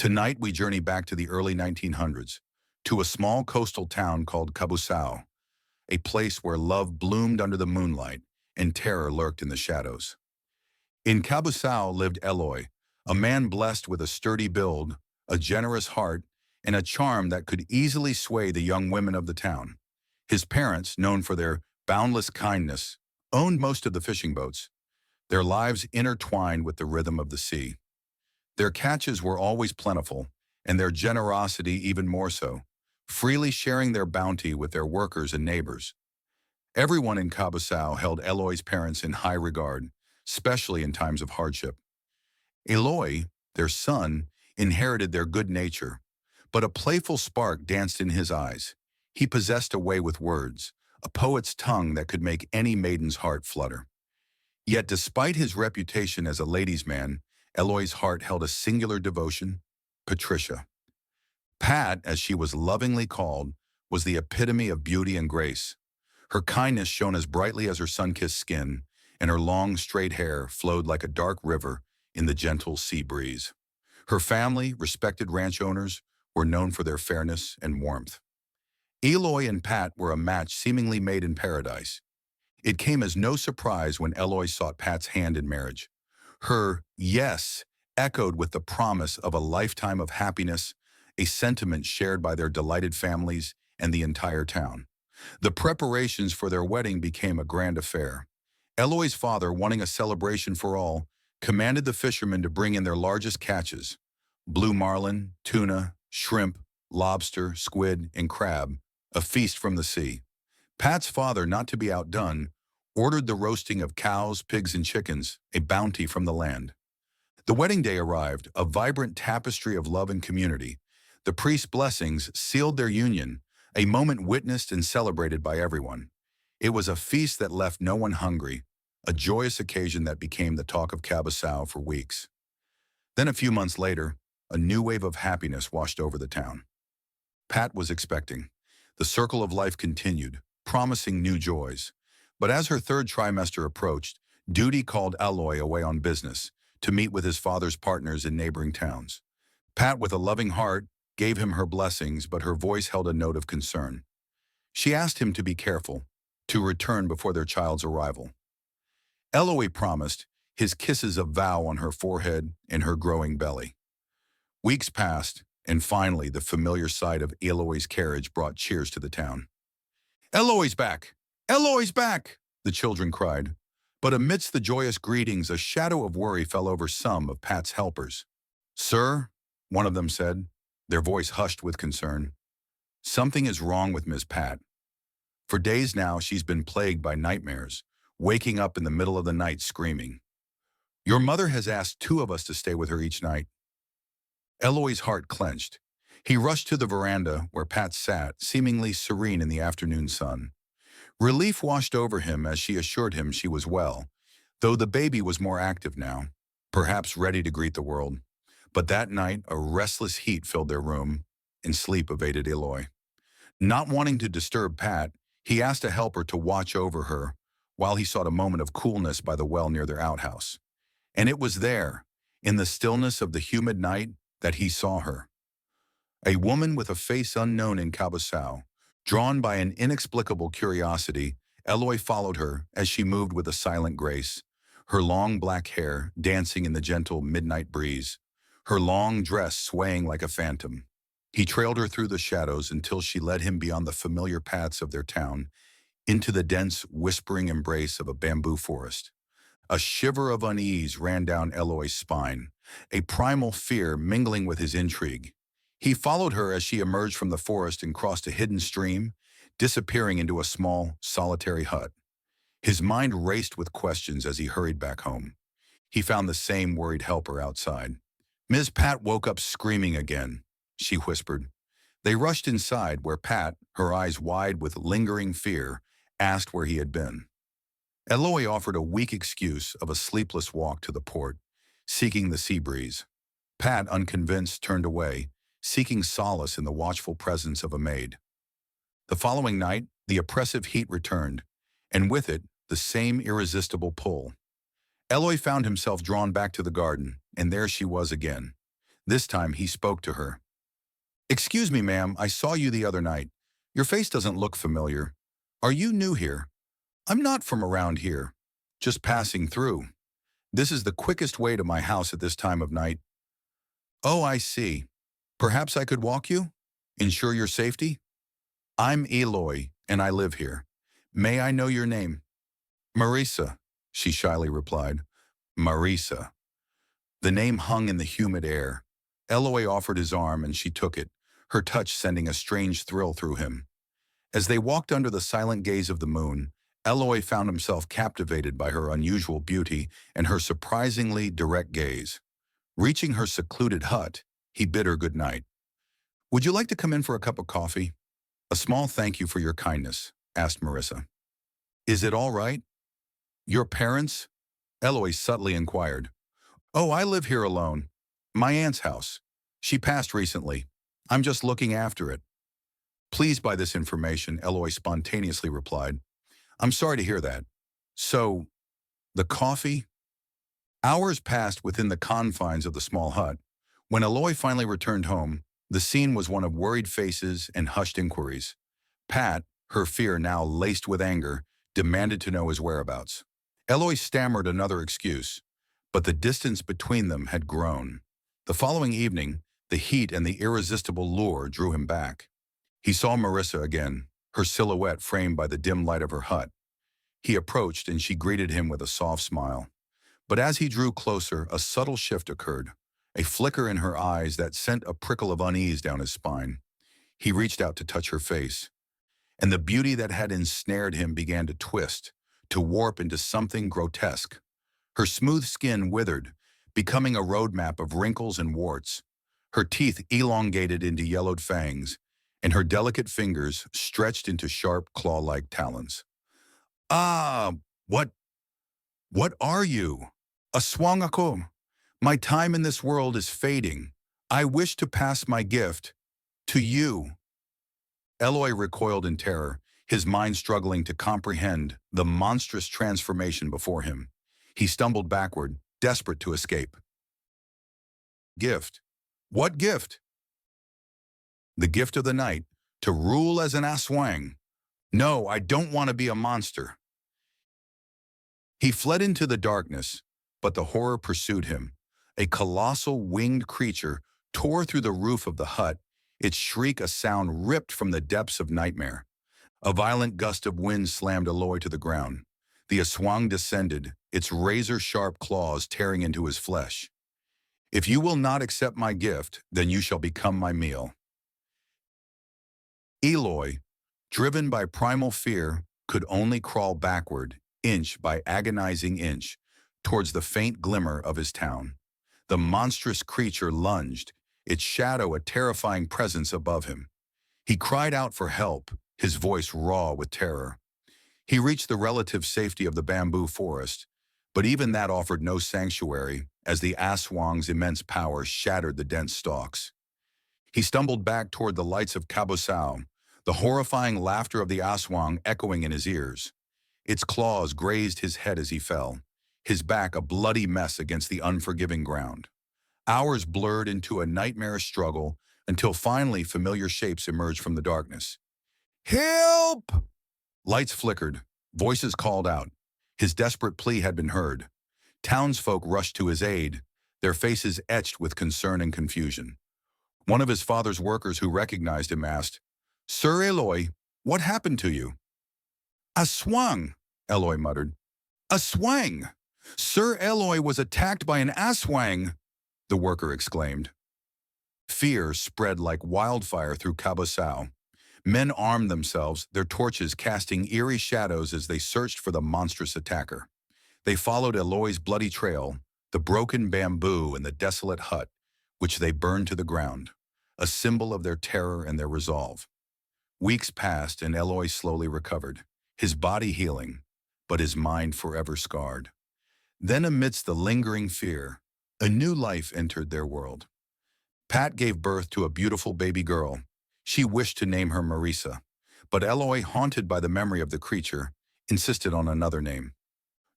Tonight we journey back to the early 1900s, to a small coastal town called Cabusao, a place where love bloomed under the moonlight and terror lurked in the shadows. In Cabusao lived Eloi, a man blessed with a sturdy build, a generous heart, and a charm that could easily sway the young women of the town. His parents, known for their boundless kindness, owned most of the fishing boats, their lives intertwined with the rhythm of the sea. Their catches were always plentiful, and their generosity even more so, freely sharing their bounty with their workers and neighbors. Everyone in Cabasao held Eloi's parents in high regard, especially in times of hardship. Eloi, their son, inherited their good nature, but a playful spark danced in his eyes. He possessed a way with words, a poet's tongue that could make any maiden's heart flutter. Yet despite his reputation as a ladies' man, Eloi's heart held a singular devotion: Patricia. Pat, as she was lovingly called, was the epitome of beauty and grace. Her kindness shone as brightly as her sun-kissed skin, and her long, straight hair flowed like a dark river in the gentle sea breeze. Her family, respected ranch owners, were known for their fairness and warmth. Eloi and Pat were a match seemingly made in paradise. It came as no surprise when Eloi sought Pat's hand in marriage. Her yes echoed with the promise of a lifetime of happiness, a sentiment shared by their delighted families and the entire town. The preparations for their wedding became a grand affair. Eloi's father, wanting a celebration for all, commanded the fishermen to bring in their largest catches: blue marlin, tuna, shrimp, lobster, squid, and crab, a feast from the sea. Pat's father, not to be outdone, ordered the roasting of cows, pigs, and chickens, a bounty from the land. The wedding day arrived, a vibrant tapestry of love and community. The priest's blessings sealed their union, a moment witnessed and celebrated by everyone. It was a feast that left no one hungry, a joyous occasion that became the talk of Cabasao for weeks. Then a few months later, a new wave of happiness washed over the town. Pat was expecting. The circle of life continued, promising new joys. But as her third trimester approached, duty called Eloi away on business to meet with his father's partners in neighboring towns. Pat, with a loving heart, gave him her blessings, but her voice held a note of concern. She asked him to be careful, to return before their child's arrival. Eloi promised, his kisses a vow on her forehead and her growing belly. Weeks passed, and finally the familiar sight of Eloi's carriage brought cheers to the town. "Eloi's back! Eloi's back!" the children cried. But amidst the joyous greetings, a shadow of worry fell over some of Pat's helpers. "Sir," one of them said, their voice hushed with concern, "something is wrong with Miss Pat. For days now she's been plagued by nightmares, waking up in the middle of the night screaming. Your mother has asked two of us to stay with her each night." Eloi's heart clenched. He rushed to the veranda where Pat sat, seemingly serene in the afternoon sun. Relief washed over him as she assured him she was well, though the baby was more active now, perhaps ready to greet the world. But that night, a restless heat filled their room, and sleep evaded Eloi. Not wanting to disturb Pat, he asked a helper to watch over her while he sought a moment of coolness by the well near their outhouse. And it was there, in the stillness of the humid night, that he saw her. A woman with a face unknown in Cabasao. Drawn by an inexplicable curiosity, Eloi followed her as she moved with a silent grace, her long black hair dancing in the gentle midnight breeze, her long dress swaying like a phantom. He trailed her through the shadows until she led him beyond the familiar paths of their town, into the dense, whispering embrace of a bamboo forest. A shiver of unease ran down Eloi's spine, a primal fear mingling with his intrigue. He followed her as she emerged from the forest and crossed a hidden stream, disappearing into a small, solitary hut. His mind raced with questions as he hurried back home. He found the same worried helper outside. "Ms. Pat woke up screaming again," she whispered. They rushed inside where Pat, her eyes wide with lingering fear, asked where he had been. Eloi offered a weak excuse of a sleepless walk to the port, seeking the sea breeze. Pat, unconvinced, turned away, seeking solace in the watchful presence of a maid. The following night, the oppressive heat returned, and with it, the same irresistible pull. Eloi found himself drawn back to the garden, and there she was again. This time he spoke to her. "Excuse me, ma'am, I saw you the other night. Your face doesn't look familiar. Are you new here?" "I'm not from around here. Just passing through. This is the quickest way to my house at this time of night." "Oh, I see. Perhaps I could walk you? Ensure your safety?" "I'm Eloi, and I live here. May I know your name?" "Marisa," she shyly replied. "Marisa." The name hung in the humid air. Eloi offered his arm, and she took it, her touch sending a strange thrill through him. As they walked under the silent gaze of the moon, Eloi found himself captivated by her unusual beauty and her surprisingly direct gaze. Reaching her secluded hut, he bid her good night. "Would you like to come in for a cup of coffee?" "A small thank you for your kindness," asked Marissa. "Is it all right?" "Your parents?" Eloi subtly inquired. "Oh, I live here alone. My aunt's house. She passed recently. I'm just looking after it." "Pleased by this information," Eloi spontaneously replied. "I'm sorry to hear that. So, the coffee?" Hours passed within the confines of the small hut. When Eloi finally returned home, the scene was one of worried faces and hushed inquiries. Pat, her fear now laced with anger, demanded to know his whereabouts. Eloi stammered another excuse, but the distance between them had grown. The following evening, the heat and the irresistible lure drew him back. He saw Marissa again, her silhouette framed by the dim light of her hut. He approached, and she greeted him with a soft smile. But as he drew closer, a subtle shift occurred, a flicker in her eyes that sent a prickle of unease down his spine. He reached out to touch her face, and the beauty that had ensnared him began to twist, to warp into something grotesque. Her smooth skin withered, becoming a roadmap of wrinkles and warts. Her teeth elongated into yellowed fangs, and her delicate fingers stretched into sharp claw-like talons. "Ah, what are you?" "Aswang ako. My time in this world is fading. I wish to pass my gift to you." Eloi recoiled in terror, his mind struggling to comprehend the monstrous transformation before him. He stumbled backward, desperate to escape. "Gift? What gift?" "The gift of the night, to rule as an aswang." "No, I don't want to be a monster." He fled into the darkness, but the horror pursued him. A colossal winged creature tore through the roof of the hut, its shriek a sound ripped from the depths of nightmare. A violent gust of wind slammed Eloi to the ground. The aswang descended, its razor-sharp claws tearing into his flesh. "If you will not accept my gift, then you shall become my meal." Eloi, driven by primal fear, could only crawl backward, inch by agonizing inch, towards the faint glimmer of his town. The monstrous creature lunged, its shadow a terrifying presence above him. He cried out for help, his voice raw with terror. He reached the relative safety of the bamboo forest, but even that offered no sanctuary as the aswang's immense power shattered the dense stalks. He stumbled back toward the lights of Cabosao, the horrifying laughter of the aswang echoing in his ears. Its claws grazed his head as he fell, his back a bloody mess against the unforgiving ground. Hours blurred into a nightmarish struggle until finally familiar shapes emerged from the darkness. "Help!" Lights flickered, voices called out. His desperate plea had been heard. Townsfolk rushed to his aid, their faces etched with concern and confusion. One of his father's workers who recognized him asked, "Sir Eloi, what happened to you?" "A swang," Eloi muttered. "A swang! Sir Eloi was attacked by an aswang," the worker exclaimed. Fear spread like wildfire through Cabosao. Men armed themselves, their torches casting eerie shadows as they searched for the monstrous attacker. They followed Eloi's bloody trail, the broken bamboo and the desolate hut, which they burned to the ground, a symbol of their terror and their resolve. Weeks passed and Eloi slowly recovered, his body healing, but his mind forever scarred. Then amidst the lingering fear, a new life entered their world. Pat gave birth to a beautiful baby girl. She wished to name her Marisa, but Eloi, haunted by the memory of the creature, insisted on another name.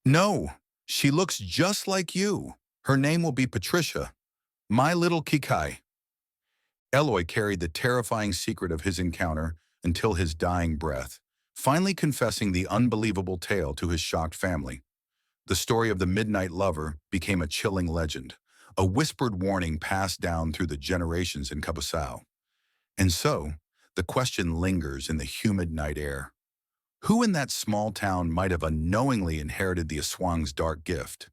"No, she looks just like you. Her name will be Patricia." My little Kikai. Eloi carried the terrifying secret of his encounter until his dying breath, finally confessing the unbelievable tale to his shocked family. The story of the Midnight Lover became a chilling legend, a whispered warning passed down through the generations in Cabusao. And so, the question lingers in the humid night air. Who in that small town might have unknowingly inherited the Aswang's dark gift?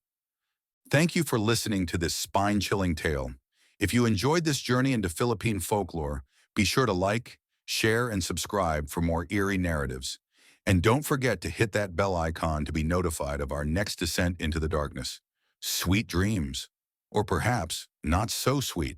Thank you for listening to this spine-chilling tale. If you enjoyed this journey into Philippine folklore, be sure to like, share, and subscribe for more eerie narratives. And don't forget to hit that bell icon to be notified of our next descent into the darkness. Sweet dreams. Or perhaps not so sweet.